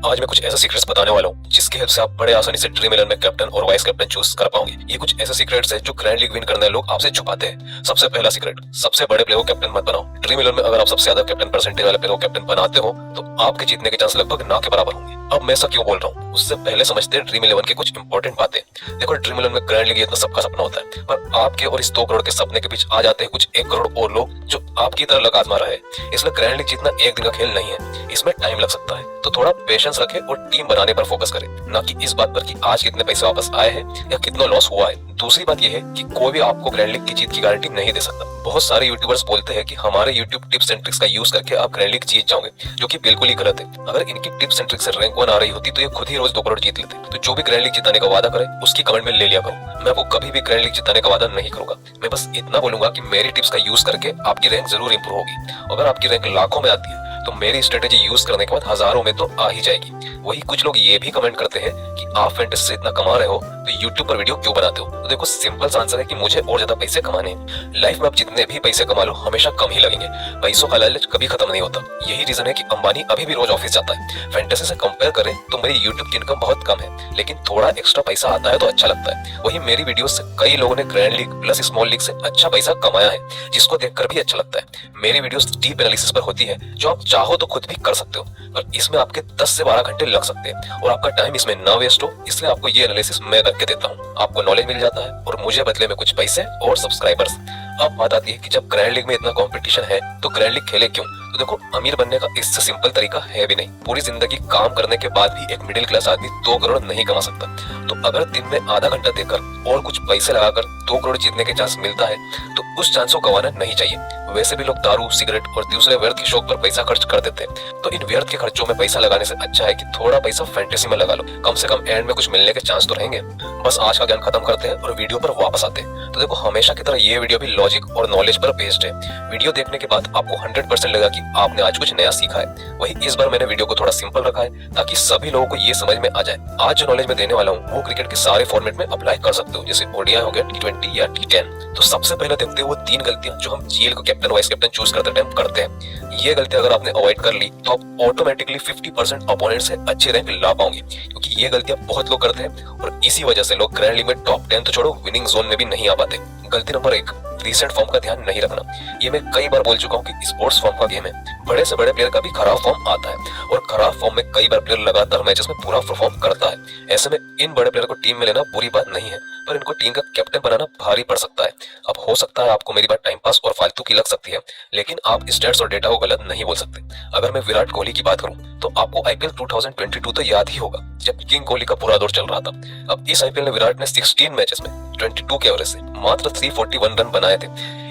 आज मैं कुछ ऐसे सीक्रेट्स बताने वाला हूँ जिसकी हेल्प से आप बड़े आसानी से ड्रीम 11 में कैप्टन और वाइस कैप्टन चूज कर पाओगे। ये कुछ ऐसे सीक्रेट्स हैं जो ग्रैंड लीग विन करने वाले लोग आपसे छुपाते हैं। सबसे पहला सीक्रेट, सबसे बड़े प्लेयर को कैप्टन मत बनाओ। ड्रीम 11 में अगर आप सबसे ज्यादा कैप्टन परसेंटेज वाले प्लेयर को कैप्टन बनाते हो तो आपके जीतने के चांस लगभग ना के बराबर होंगे। अब मैं ऐसा क्यों बोल रहा हूँ, उससे पहले समझते हैं ड्रीम 11 के कुछ इंपॉर्टेंट बातें। देखो, ड्रीम 11 में ग्रैंड लीग इतना सबका सपना होता है, पर आपके और इस 2 करोड़ के सपने के बीच आ जाते हैं कुछ 1 करोड़ और लोग जो आपकी तरह लग आजमा रहे हैं। इसलिए ग्रैंड लीग जीतना एक दिन का खेल नहीं है, इसमें टाइम लग सकता है। तो थोड़ा पेशेंस रखें और टीम बनाने पर फोकस करें, ना कि इस बात पर कि आज कितने पैसे वापस आए हैं या कितना लॉस हुआ है। दूसरी बात यह है कि कोई भी आपको ग्रैंड लीग की जीत की गारंटी नहीं दे सकता। बहुत सारे यूट्यूबर्स बोलते हैं कि हमारे यूट्यूब टिप्स एंड ट्रिक्स का यूज करके आप ग्रैंड लीग जीत जाओगे, जो कि बिल्कुल ही गलत है। अगर इनकी टिप्स एंड ट्रिक्स से रैंक 1 आ रही होती तो ये खुद ही रोज 2 करोड़ जीत लेते। तो जो भी ग्रैंड लीग जिताने का वादा करे उसकी कमेंट में ले लिया करो। मैं आपको कभी भी ग्रैंड लीग जिताने का वादा नहीं करूंगा। मैं बस इतना बोलूंगा कि मेरी टिप्स का यूज करके आपकी रैंक जरूर इंप्रूव होगी। अगर आपकी रैंक लाखों में आती है तो मेरी स्ट्रेटेजी यूज करने के बाद हजारों में तो आ ही जाएगी। वही कुछ लोग ये भी कमेंट करते हैं कि आप फैंटेसी से इतना कमा रहे हो तो यूट्यूब पर वीडियो क्यों बनाते हो। तो देखो, सिंपल सा आंसर है कि मुझे और ज्यादा पैसे कमाने हैं। लाइफ में आप जितने भी पैसे कमा लो हमेशा कम ही लगेंगे। पैसों का लालच कभी खत्म नहीं होता। यही रीजन है कि अंबानी अभी भी रोज ऑफिस जाता है। फैंटेसी से कंपेयर करें तो मेरी यूट्यूब की इनकम बहुत कम है, लेकिन थोड़ा एक्स्ट्रा पैसा आता है तो अच्छा लगता है। वही मेरी वीडियो से कई लोगों ने grand league plus small league से अच्छा पैसा कमाया है, जिसको देखकर भी अच्छा लगता है। मेरी वीडियोस डीप एनालिसिस पर होती है, जो आप चाहो तो खुद भी कर सकते हो, पर इसमें आपके 10 से 12 घंटे लग सकते हैं और आपका टाइम इसमें ना वेस्ट हो, इसलिए आपको ये एनालिसिस मैं करके देता हूँ। आपको नॉलेज मिल जाता है और मुझे बदले में कुछ पैसे और सब्सक्राइबर्स। अब बात आती है कि जब ग्रैंड लीग में इतना कंपटीशन है तो ग्रैंड लीग खेले क्यों। तो देखो, अमीर बनने का इससे सिंपल तरीका है भी नहीं। पूरी जिंदगी काम करने के बाद भी एक मिडिल क्लास आदमी 2 करोड़ नहीं कमा सकता। तो अगर दिन में आधा घंटा देकर और कुछ पैसे लगाकर 2 करोड़ जीतने के चांस मिलता है तो उस चांस को गंवाना नहीं चाहिए। वैसे भी लोग दारू, सिगरेट और दूसरे व्यर्थ के शौक पर पैसा खर्च कर देते हैं, तो इन व्यर्थ के खर्चों में पैसा लगाने से अच्छा है कि थोड़ा पैसा फैंटेसी में लगा लो। कम से कम एंड में कुछ मिलने के चांस तो रहेंगे। बस आज का ज्ञान खत्म करते हैं और वीडियो पर वापस आते हैं। तो देखो, हमेशा की तरह ये वीडियो भी लॉजिक और नॉलेज पर बेस्ड है। वीडियो देखने के बाद आपको 100% लगेगा कि आपने आज कुछ नया सीखा है। वही इस बार मैंने वीडियो को थोड़ा सिंपल रखा है ताकि सभी लोगों को ये समझ में आ जाए। आज जो नॉलेज मैं देने वाला हूँ वो क्रिकेट के सारे फॉर्मेट में अप्लाई कर सकते हो, जैसे ओडीआई हो गया, T20 या T10। तो सबसे पहले देखते हैं वो 3 गलतियां जो हम जीएल को कैप्टन वाइस कैप्टन चूज करते टाइम करते हैं। ये गलतियां अगर आपने अवॉइड कर ली तो आप ऑटोमेटिकली 50% अपोनेंट से अच्छे रैंक ला पाओगे, क्योंकि ये गलतियां बहुत लोग करते हैं और इसी वजह से लोग ग्रैंड लीग में टॉप 10 तो छोड़ो, विनिंग जोन में भी नहीं आ पाते। गलती नंबर 1, रीसेंट फॉर्म का ध्यान नहीं रखना। ये मैं कई बार बोल चुका हूँ कि स्पोर्ट्स फॉर्म का गेम है। बड़े से बड़े प्लेयर का भी खराब फॉर्म आता है और खराब फॉर्म में कई बार प्लेयर लगातार मैचेस में पूरा परफॉर्म करता है। ऐसे में इन बड़े प्लेयर को टीम में लेना बुरी बात नहीं है, पर इनको टीम का कैप्टन बनाना भारी पड़ सकता है। अब हो सकता है आपको मेरी बात टाइम पास और फालतू की लग सकती है, लेकिन आप स्टैट्स और डेटा को गलत नहीं बोल सकते। अगर मैं विराट कोहली की बात करूं तो आपको आईपीएल 2022 तो याद ही होगा, जब किंग कोहली का पूरा दौर चल रहा था। अब इस आईपीएल में विराट ने 16 मैचेस में 22 के एवरेज से मात्र 341 रन बनाए थे।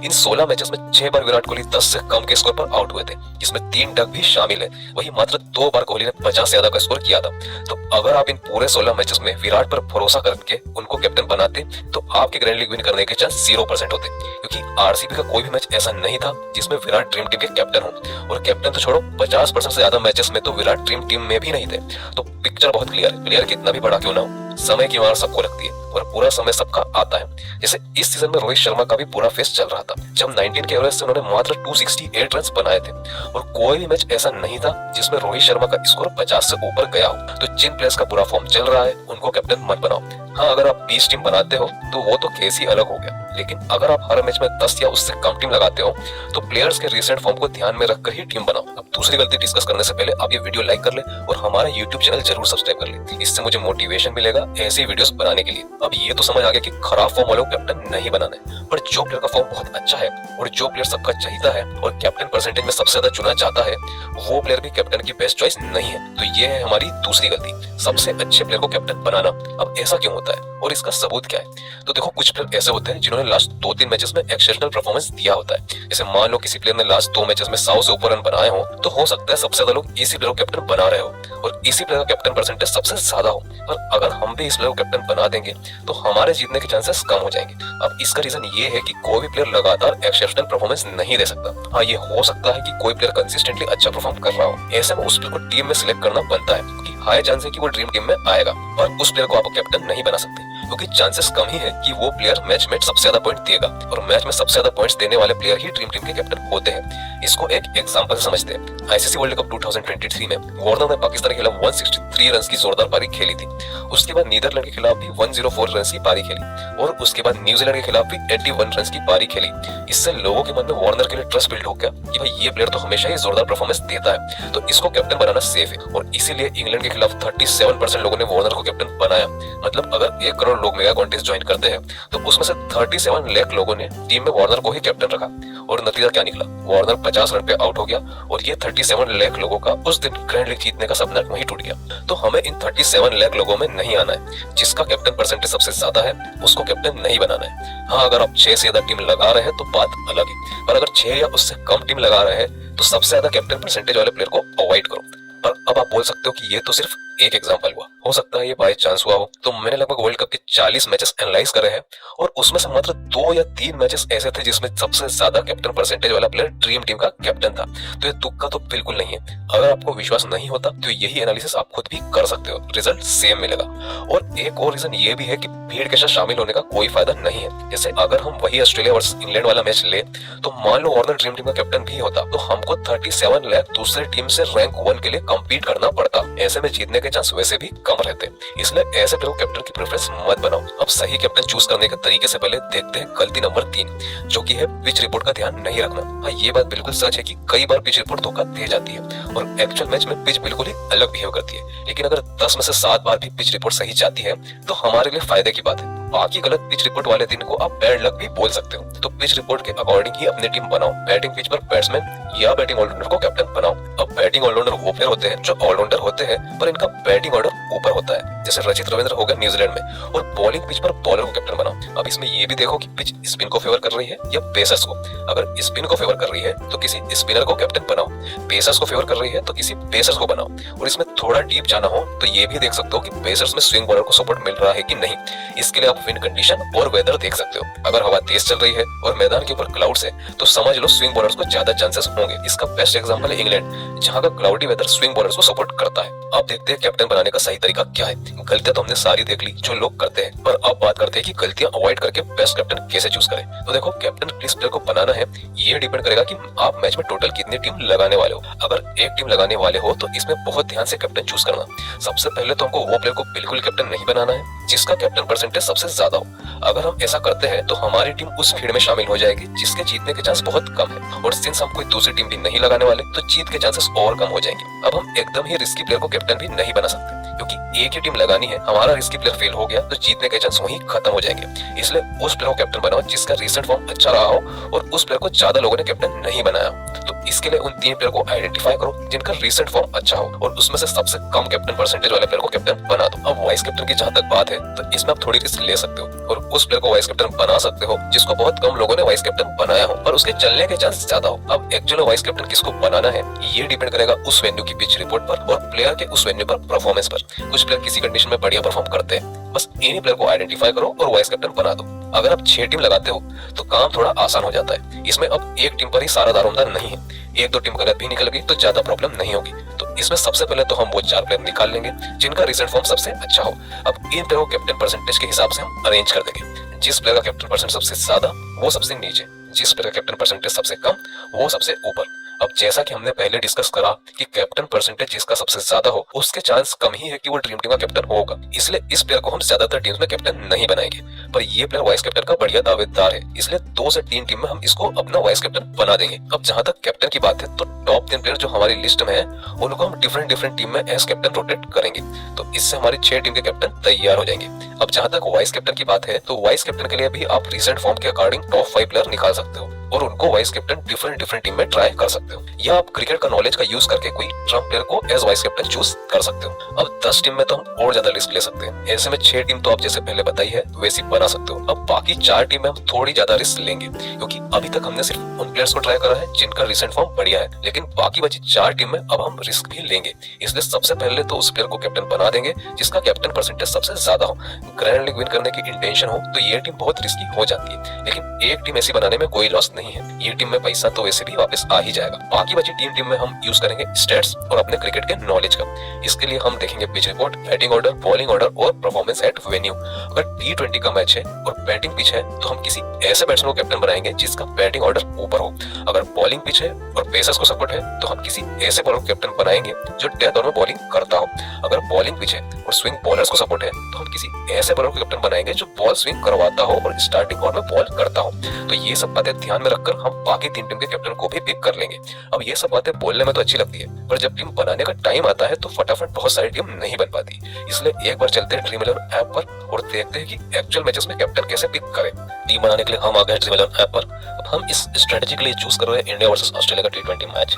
इन 16 मैचेस में 6 बार विराट कोहली 10 से कम के स्कोर पर आउट हुए थे, जिसमें 3 डक भी शामिल है। वही मात्र 2 बार कोहली ने 50 से ज्यादा का स्कोर किया था। तो अगर आप इन पूरे 16 मैचेस में विराट पर भरोसा करके उनको कैप्टन बनाते तो आपके ग्रैंड लीग विन करने के चांस 0% होते, क्योंकि आरसीबी का कोई भी मैच ऐसा नहीं था जिसमें विराट ड्रीम टीम के कैप्टन हो। और कैप्टन तो छोड़ो, 50% से ज्यादा मैचेस में तो विराट ड्रीम टीम में भी नहीं थे। तो पिक्चर बहुत क्लियर है। प्लेयर कितना भी बड़ा क्यों ना हो, समय की मार सबको लगती है और पूरा समय सबका आता है। जैसे इस सीजन में रोहित शर्मा का भी पूरा फेस चल रहा था, जब 19 के एवरेज से उन्होंने मात्र 268 रन बनाए थे और कोई भी मैच ऐसा नहीं था जिसमें रोहित शर्मा का स्कोर 50 से ऊपर गया हो। तो जिन प्लेयर्स का पूरा फॉर्म चल रहा है उनको कैप्टन मत बनाओ। हाँ, अगर आप 20 टीम बनाते हो तो वो तो केस ही अलग हो गया, लेकिन अगर आप हर मैच में 10 या उससे कम टीम लगाते हो तो प्लेयर्स के रिसेंट फॉर्म को ध्यान में रखकर ही टीम बनाओ। अब दूसरी गलती डिस्कस करने से पहले आप ये वीडियो लाइक कर ले और हमारा यूट्यूब चैनल जरूर सब्सक्राइब कर ले, इससे मुझे मोटिवेशन मिलेगा ऐसे वीडियोस बनाने के लिए। अब ये तो समझ आ गया कि खराब फॉर्म वालों को कैप्टन नहीं बनाना है, पर जो प्लेयर का फॉर्म बहुत अच्छा है और जो प्लेयर सबका चाहता है और कैप्टन परसेंटेज में सबसे ज्यादा चुना चाहता है, वो प्लेयर भी कैप्टन की बेस्ट चॉइस नहीं है। तो ये है हमारी दूसरी गलती, सबसे अच्छे प्लेयर को कैप्टन बनाना। अब ऐसा क्यों होता है और इसका सबूत क्या है। तो देखो, कुछ प्लेयर ऐसे होते हैं जिन्होंने लास्ट 2-3 मैचेस में एक्सेप्शनल परफॉर्मेंस दिया होता है। जैसे मान लो किसी प्लेयर ने लास्ट 2 मैचेस में 100 से ऊपर रन बनाए हो, तो हो सकता है सबसे ज्यादा लोग इसी प्लेयर को कैप्टन बना रहे हो और इसी प्लेयर का कैप्टन परसेंटेज सबसे ज्यादा हो। पर अगर हम भी इस प्लेयर को कैप्टन बना देंगे तो हमारे जीतने के चांसेस कम हो जाएंगे। अब इसका रीजन ये है कि कोई भी प्लेयर लगातार एक्सेप्शनल परफॉर्मेंस नहीं दे सकता। हाँ, ये हो सकता है कि कोई प्लेयर कंसिस्टेंटली अच्छा परफॉर्म कर रहा हो, ऐसे में उस प्लेयर को टीम में सिलेक्ट करना बनता है, क्योंकि हाई चांस है कि वो ड्रीम टीम में आएगा, पर उस प्लेयर को आप कैप्टन नहीं बना सकते। क्योंकि चांसेस कम ही है कि वो प्लेयर मैच में सबसे ज्यादा पॉइंट देगा, और मैच में सबसे ज्यादा पॉइंट्स देने वाले प्लेयर ही ड्रीम टीम के कैप्टन होते हैं। इसको एक एग्जांपल समझते हैं। आईसीसी वर्ल्ड कप 2023 में वार्नर ने पाकिस्तान के खिलाफ 163 रन की जोरदार पारी खेली थी। उसके बाद नीदरलैंड के खिलाफ भी 104 रन की पारी खेली, और उसके बाद न्यूजीलैंड के खिलाफ भी 81 रन की पारी खेली। इससे लोगों के मन में वार्नर के लिए ट्रस्ट बिल्ड हो गया कि भाई ये प्लेयर तो हमेशा ही जोरदार परफॉर्मेंस देता है, तो इसको कैप्टन बनाना सेफ है। और इसीलिए इंग्लैंड के खिलाफ 37% लोगों ने वार्नर को कैप्टन बनाया। मतलब अगर 1 करोड़ लोग मेगा कॉन्टेस्ट ज्वाइन करते हैं तो उसमें से 37 लाख लोगों ने टीम में वार्नर को ही कैप्टन रखा। और नतीजा क्या निकला? वार्नर 50 रन पे आउट हो गया, और ये 37 लाख लोगों का उस दिन ग्रैंड लीग जीतने का सपना वहीं टूट गया। तो हमें इन 37 लाख लोगों में नहीं आना है। जिसका कैप्टन परसेंटेज सबसे ज्यादा है उसको कैप्टन नहीं बनाना है। हाँ, अगर आप 6 से ज्यादा टीम लगा रहे हैं तो बात अलग है, पर अगर 6 या उससे कम टीम लगा रहे हैं तो सबसे ज्यादा कैप्टन परसेंटेज वाले प्लेयर को अवॉइड करो। पर अब आप बोल सकते हो कि ये तो सिर्फ एक एग्जांपल हुआ, हो सकता है ये बाय चांस हुआ हो। तो मैंने लगभग वर्ल्ड कप के 40 मैचेस एनालाइज करे हैं, और उसमें से मात्र 2 या 3 मैचेस ऐसे थे जिसमें सबसे ज्यादा कैप्टन परसेंटेज वाला प्लेयर ड्रीम टीम का कैप्टन था। तो ये तुक्का तो बिल्कुल नहीं है। अगर आपको विश्वास नहीं होता तो यही एनालिसिस आप खुद भी कर सकते हो, रिजल्ट सेम मिलेगा। और एक और रीजन ये भी है कि भीड़ के साथ शामिल होने का कोई फायदा नहीं है। जैसे अगर हम वही ऑस्ट्रेलिया वर्सेस इंग्लैंड वाला मैच ले, तो मान लो वार्नर ड्रीम टीम का कैप्टन भी होता तो हमको 37 लाख दूसरे टीम से रैंक 1 के लिए कम्पीट करना पड़ता। ऐसे में जीतने के चांस वैसे भी कम रहते। इसलिए ऐसे प्लेयर को कैप्टन की प्रेफरेंस मत बनाओ। अब सही कैप्टन चूज करने के तरीके से पहले देखते हैं गलती नंबर 3, जो कि है पिच रिपोर्ट का ध्यान नहीं रखना। हाँ, ये बात बिल्कुल सच है कि कई बार पिच रिपोर्ट धोखा दे जाती है, और एक्चुअल मैच में पिच बिल्कुल ही अलग बिहेव करती है। लेकिन अगर 10 में से 7 बार भी पिच रिपोर्ट सही जाती है तो हमारे लिए फायदे की बात है। बाकी गलत पिच रिपोर्ट वाले दिन को आप बैड लक भी बोल सकते हो। तो पिच रिपोर्ट के अकॉर्डिंग ही अपनी टीम बनाओ। बैटिंग पिच पर बैट्समैन या बैटिंग ऑलराउंडर को कैप्टन बनाओ। अब बैटिंग ऑलराउंडर वो प्लेयर होते हैं जो ऑलराउंडर होते हैं पर इनका बैटिंग ऑर्डर ऊपर होता है, जैसे रचित रविंद्र हो गया न्यूजीलैंड में। और बॉलिंग पिच पर बॉलर को कैप्टन बनाओ। अब इसमें ये भी देखो कि पिच स्पिन को फेवर कर रही है या पेसर्स को। अगर स्पिन को फेवर कर रही है तो किसी स्पिनर को कैप्टन बनाओ, पेसर्स को फेवर कर रही है तो किसी पेसर्स को बनाओ। और इसमें थोड़ा डीप जाना हो तो ये भी देख सकते हो कि पेसर्स में स्विंग बॉलर को सपोर्ट मिल रहा है कि नहीं। इसके लिए आप विंड कंडीशन और वेदर देख सकते हो। अगर हवा तेज चल रही है और मैदान के ऊपर क्लाउड्स है तो समझ लो स्विंग बॉलर्स को ज्यादा चांसेस होंगे। इसका बेस्ट एग्जांपल है इंग्लैंड, जहां का क्लाउडी वेदर स्विंग बॉलर्स को सपोर्ट करता है। अब देखते हैं कैप्टन बनाने का सही तरीका क्या है। गलतियां तो हमने सारी देख ली जो लोग करते हैं, पर अब बात करते हैं कि गलतियां अवॉइड करके बेस्ट कैप्टन कैसे चूज करें। तो देखो, कैप्टन किस प्लेयर को बनाना है ये डिपेंड करेगा कि आप मैच में टोटल कितनी टीम लगाने वाले हो। अगर एक टीम लगाने वाले हो तो इसमें बहुत ध्यान से कैप्टन चूज करना। सबसे पहले तो हमको वो प्लेयर को बिल्कुल कैप्टन नहीं बनाना है जिसका कैप्टन परसेंटेज सबसे ज्यादा हो। अगर हम ऐसा करते हैं तो हमारी टीम उस भीड़ में शामिल हो जाएगी जिसके जीतने के चांस बहुत कम है। और सिंस हम कोई दूसरी टीम भी नहीं लगाने वाले तो जीत के चांसेस और कम हो जाएंगे। अब हम एकदम ही रिस्की प्लेयर को कैप्टन भी नहीं बना सकते, क्योंकि एक ही टीम लगानी है। हमारा रिस्की प्लेयर फेल हो गया तो जीतने के चांस वहीं खत्म हो जाएंगे। इसलिए उस प्लेयर को कैप्टन बनाओ जिसका रीसेंट फॉर्म अच्छा रहा हो और उस प्लेयर को ज्यादा लोगों ने कैप्टन नहीं बनाया। तो इसके लिए उन 3 प्लेयर को आइडेंटिफाई करो जिनका रीसेंट फॉर्म अच्छा हो, और उसमें से सबसे कम कैप्टन परसेंटेज वाले प्लेयर को कैप्टन बना दो। अब वाइस कैप्टन की जहां तक बात है तो इसमें आप थोड़ी रिस्क ले सकते हो और उस प्लेयर को वाइस कैप्टन बना सकते हो जिसको बहुत कम लोगों ने वाइस कैप्टन बनाया हो पर उसके चलने के चांस ज्यादा हो। अब एक्चुअली वाइस कैप्टन किसको बनाना है ये डिपेंड करेगा उस वेन्यू की पिच रिपोर्ट पर और प्लेयर के उस वेन्यू पर परफॉर्मेंस पर। कुछ प्लेयर किसी कंडीशन में बढ़िया परफॉर्म करते हैं, बस इन्हीं प्लेयर को आइडेंटिफाई करो और वाइस कैप्टन बना दो। अगर आप 6 टीम लगाते हो तो काम थोड़ा आसान हो जाता है। इसमें अब एक टीम पर ही सारा दारोमदार नहीं है, 1-2 टीम गलत भी निकल गई तो ज्यादा प्रॉब्लम नहीं होगी। तो इसमें सबसे पहले तो हम वो 4 प्लेयर निकाल लेंगे जिनका रिसेंट फॉर्म सबसे अच्छा हो। अब इन प्लेयर को कैप्टन परसेंटेज के हिसाब से हम अरेंज कर देंगे। जिस प्लेयर का कैप्टन परसेंट सबसे ज्यादा वो सबसे नीचे, जिस प्लेयर का कैप्टन परसेंटेज सबसे कम वो सबसे ऊपर। अब जैसा कि हमने पहले डिस्कस करा कि कैप्टन परसेंटेज जिसका सबसे ज्यादा हो उसके चांस कम ही है कि वो ड्रीम टीम का कैप्टन होगा, इसलिए इस प्लेयर को हम ज्यादातर टीम्स में कैप्टन नहीं बनाएंगे। पर ये प्लेयर वाइस कैप्टन का बढ़िया दावेदार है, इसलिए 2 से 3 टीम में हम इसको अपना वाइस कैप्टन बना देंगे। अब जहां तक कैप्टन की बात है तो टॉप 10 प्लेयर जो हमारी लिस्ट में है उनको हम डिफरेंट टीम में एज कैप्टन रोटेट करेंगे, तो इससे हमारी 6 टीम के कैप्टन तैयार हो जाएंगे। अब जहां तक वाइस कैप्टन की बात है तो वाइस कैप्टन के लिए भी आप रिसेंट फॉर्म के अकॉर्डिंग टॉप 5 प्लेयर निकाल सकते हो और उनको वाइस कैप्टन डिफरेंट टीम में ट्राई कर सकते हो, या आप क्रिकेट का नॉलेज का यूज करके कोई ट्रम्प प्लेयर को एज वाइस कैप्टन चूज कर सकते हो। अब 10 टीम में तो हम और ज्यादा रिस्क ले सकते हैं, ऐसे में 6 टीम तो आप जैसे पहले बताई है वैसी बना सकते हो। अब बाकी 4 टीम में हम थोड़ी ज्यादा रिस्क लेंगे क्योंकि अभी तक हमने सिर्फ उन प्लेयर्स को ट्राई करा है जिनका रिसेंट फॉर्म बढ़िया है, लेकिन बाकी बची 4 टीम में अब हम रिस्क भी लेंगे। इसलिए सबसे पहले तो उस प्लेयर को कैप्टन बना देंगे जिसका कैप्टन परसेंटेज सबसे ज्यादा हो। ग्रैंड लीग विन करने की इंटेंशन हो तो ये टीम बहुत रिस्की हो जाती है, लेकिन एक टीम ऐसी बनाने में कोई लॉस नहीं है, ये टीम में पैसा तो वैसे भी वापस आ ही जाएगा। बाकी बची टीम में हम यूज करेंगे स्टैट्स और अपने क्रिकेट के नॉलेज का। इसके लिए हम देखेंगे pitch report, batting order, bowling order और परफॉर्मेंस एट वेन्यू। अगर T20 का मैच है और बैटिंग पिच है तो हम किसी ऐसे बैट्समैन को कैप्टन बनाएंगे जिसका बैटिंग ऑर्डर ऊपर हो। अगर बॉलिंग पिच है और पेसर्स को सपोर्ट है तो हम किसी ऐसे बॉलर को कैप्टन बनाएंगे जो डेथ ओवर में बॉलिंग करता हो। अगर बॉलिंग पिच है और स्विंग बॉलर्स को सपोर्ट है तो हम किसी ऐसे बॉलर को कैप्टन बनाएंगे जो बॉल स्विंग करवाता हो और स्टार्टिंग ओवर में बॉल करता हो। तो ये सब बातें ध्यान में रखकर हम बाकी 3 टीम के कैप्टन को भी पिक कर लेंगे। अब ये सब बातें बोलने में तो अच्छी लगती है, पर जब टीम बनाने का टाइम आता है तो फटाफट बहुत सारी टीम नहीं बन पाती। इसलिए एक बार चलते हैं ड्रीम 11 ऐप पर और देखते हैं कि एक्चुअल मैचेस में कैप्टन कैसे पिक करें। टीम बनाने के लिए हम आ गए ड्रीम 11 ऐप पर। अब हम इस स्ट्रेटेजी के लिए चूज कर रहे हैं इंडिया वर्सेस ऑस्ट्रेलिया का T20 मैच।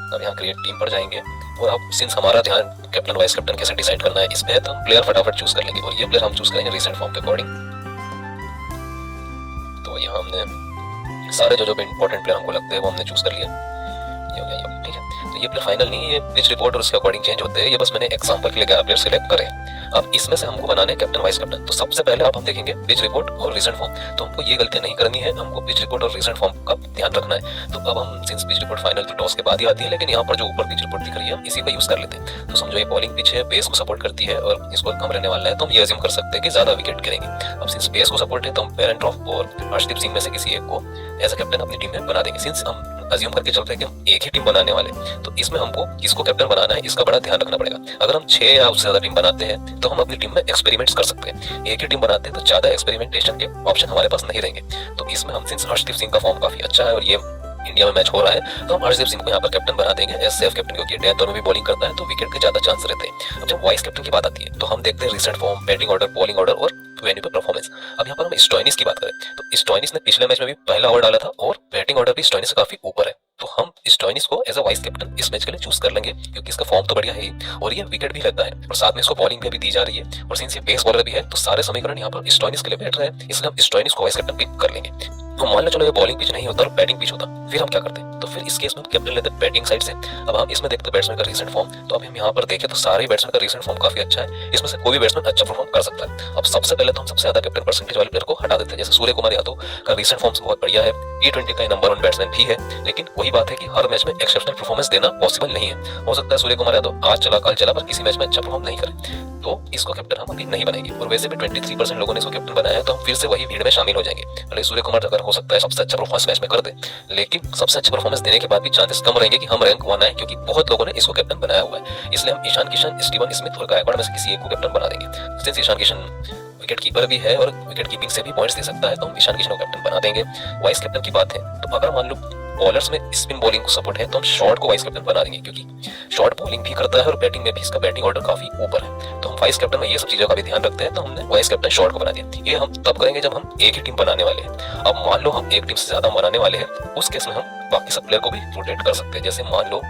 अब यहाँ क्रिएट टीम पर जाएंगे और अब सिंस हमारा ध्यान कैप्टन वाइस कैप्टन कैसे डिसाइड करना है इस पे है, तो हम प्लेयर फटाफट चूज कर लेंगे और ये प्लेयर हम चूज करेंगे रिसेंट फॉर्म के अकॉर्डिंग। तो यहाँ हमने सारे जो इंपॉर्टेंट प्लेयर हमको लगते हैं वो हमने चूज कर लिया। ये हो गया, ठीक है। तो ये प्लेयर फाइनल नहीं, ये पिच रिपोर्ट और उसके अकॉर्डिंग चेंज होते हैं। ये बस मैंने एग्जांपल के लिए 11 प्लेयर सिलेक्ट करे। अब इसमें से हमको बनाने कैप्टन वाइस कैप्टन। तो सबसे पहले आप हम देखेंगे पिच रिपोर्ट और रिसेंट फॉर्म। तो हमको ये गलती नहीं करनी है, हमको पिच रिपोर्ट और रिसेंट फॉर्म का ध्यान रखना है। तो अब हम सिंस पिच रिपोर्ट फाइनल तो टॉस के बाद ही आती है, लेकिन यहाँ पर जो ऊपर पिच रिपोर्ट दिख रही है इसी को यूज कर लेते हैं। तो समझो ये बॉलिंग पिच है, पेस को सपोर्ट करती है और इसको कम रहने वाला है, तो हम ये अज्यूम कर सकते हैं कि ज्यादा विकेट गिरेंगे। अब सिंस पेस को सपोर्ट है तो हम पेरेंट ऑफ और हर्षदीप सिंह में से किसी एक को एज अ कैप्टन अपनी टीम में बना देंगे। सिंस हम अज्यूम करके चलते हैं कि हम एक ही टीम बनाने वाले, तो इसमें हमको किसको कैप्टन बनाना है इसका बड़ा ध्यान रखना पड़ेगा। अगर हम 6 या उससे ज्यादा टीम बनाते हैं तो हम अपनी टीम में एक्सपेरिमेंट्स कर सकते हैं। एक ही टीम बनाते हैं तो ज्यादा एक्सपेरिमेंटेशन के ऑप्शन हमारे पास नहीं रहेंगे। तो इसमें हम सिंस हर्षदीप सिंह का फॉर्म काफी अच्छा है और ये इंडिया में मैच हो रहा है, तो हम हर्षदीप सिंह को यहाँ पर कैप्टन बना देंगे एज सेफ कैप्टन, क्योंकि डेथ ओवर में भी बॉलिंग करता है तो विकेट के ज्यादा चांस रहते हैं। अब जब वाइस कैप्टन की बात आती है तो हम देखते हैं recent form, batting order, bowling order और वेन्यू पे परफॉर्मेंस। अब यहाँ पर हम स्टोइनिस की बात करें तो स्टोइनिस ने पिछले मैच में भी पहला ओवर डाला था और बैटिंग ऑर्डर भी स्टोइनिस से काफी ऊपर है। तो हम स्टोइनिस को एज अ वाइस कैप्टन इस मैच के लिए चूज कर लेंगे क्योंकि इसका फॉर्म तो बढ़िया है और ये विकेट भी लेता है और साथ में इसको बॉलिंग भी दी जा रही है और सिंस ये पेस बॉलर भी है तो सारे समीकरण यहाँ पर स्टोइनिस के लिए बैठ रहे हैं, इसलिए हम स्टोइनिस को वाइस कैप्टन पिक कर लेंगे। तो मान लो चलो ये बॉलिंग पिच नहीं होता और बैटिंग पिच होता, फिर हम क्या करते हैं? तो फिर इस केस में हम कैप्टन लेते हैं बैटिंग साइड से। अब हम इसमें देखते हैं बैट्समैन का रीसेंट फॉर्म। तो अभी हम यहाँ पर देखें तो सारे बैट्समैन का रीसेंट फॉर्म काफी अच्छा है, इसमें से कोई भी बैट्समैन अच्छा परफॉर्म कर सकता है। अब सबसे पहले तो हम सबसे ज्यादा कैप्टन परसेंटेज वाले प्लेयर को हटा देते हैं, जैसे सूर्य कुमार यादव का रीसेंट फॉर्म बहुत बढ़िया है, T20 का नंबर 1 बैट्समैन भी है, लेकिन वही बात है कि हर मैच में एक्सेप्शनल परफॉर्मेंस देना पॉसिबल नहीं है। हो सकता है सूर्य कुमार यादव आज चला कल चला पर किसी मैच में अच्छा परफॉर्म नहीं करे, तो इसको कैप्टन हम अभी नहीं बनाएंगे। और वैसे भी 23% लोगों ने इसको कैप्टन बनाया है, तो हम फिर से वही भीड़ में शामिल हो जाएंगे। भले सूर्य कुमार अगर हो सकता है सबसे अच्छा परफॉर्मेंस मैच में कर दे, लेकिन सबसे अच्छा परफॉर्मेंस देने के बाद भी चांसेस कम रहेंगे कि हम रैंक 1 आए, क्योंकि बहुत लोगों ने इसको कैप्टन बनाया हुआ है। इसलिए हम ईशान किशन, स्टीवन स्मिथ और गायकवाड़ में से किसी एक को कैप्टन बना देंगे। Since Ishan Kishan wicket keeper भी है और विकेट कीपिंग से भी पॉइंट्स दे सकता है, तो हम ईशान किशन को कैप्टन बना देंगे। वाइस कैप्टन की बात है तो अगर मान लो बॉलर्स में स्पिन बॉलिंग को सपोर्ट है तो हम शॉर्ट को वाइस कैप्टन बना देंगे, क्योंकि शॉर्ट बॉलिंग भी करता है और बैटिंग में भी इसका बैटिंग ऑर्डर काफी ऊपर है। तो हम वाइस कैप्टन में ये सब चीजों का भी ध्यान रखते हैं, तो हमने वाइस कैप्टन शॉर्ट को बना दिया। ये हम तब करेंगे जब हम एक ही टीम बनाने वाले हैं। अब मान लो हम एक टीम से ज्यादा बनाने वाले हैं, उस केस में हम बाकी सब प्लेयर को भी रोटेट कर सकते हैं। जैसे मान लो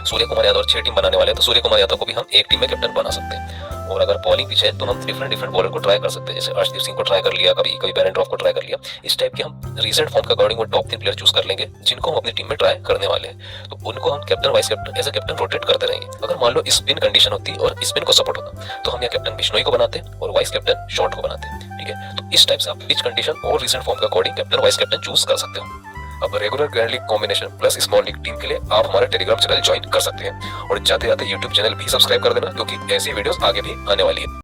सूर्य कुमार यादव और 6 टीम बनाने वाले हैं, तो सूर्य कुमार यादव को भी हम एक टीम में कैप्टन बना सकते हैं। और अगर बॉलिंग पिच है तो हम डिफरेंट बॉलर को ट्राई कर सकते हैं, जैसे हर्षदीप सिंह को ट्राई कर लिया, कभी बैरन ड्रॉफ को ट्राई कर लिया। इस टाइप के हम रिसेंट फॉर्म के अकॉर्डिंग वो टॉप 3 प्लेयर चूज कर लेंगे जिनको हम अपनी टीम में ट्राई करने वाले हैं। तो उनको हम captain vice captain as a captain rotate करते रहेंगे। अगर मान लो स्पिन कंडीशन होती और स्पिन को सपोर्ट होता तो हम यहाँ कैप्टन बिश्नोई को बनाते और वाइस कैप्टन शॉर्ट को बनाते, ठीक है। तो इस टाइप से आप पिच कंडीशन और रिसेंट फॉर्म के according captain vice captain choose कर सकते हो। अब regular grand league combination plus small league team के लिए आप हमारा टेलीग्राम चैनल ज्वाइन कर सकते हैं और जाते जाते यूट्यूब चैनल भी सब्सक्राइब कर देना, क्योंकि ऐसी वीडियोस आगे भी आने वाली है।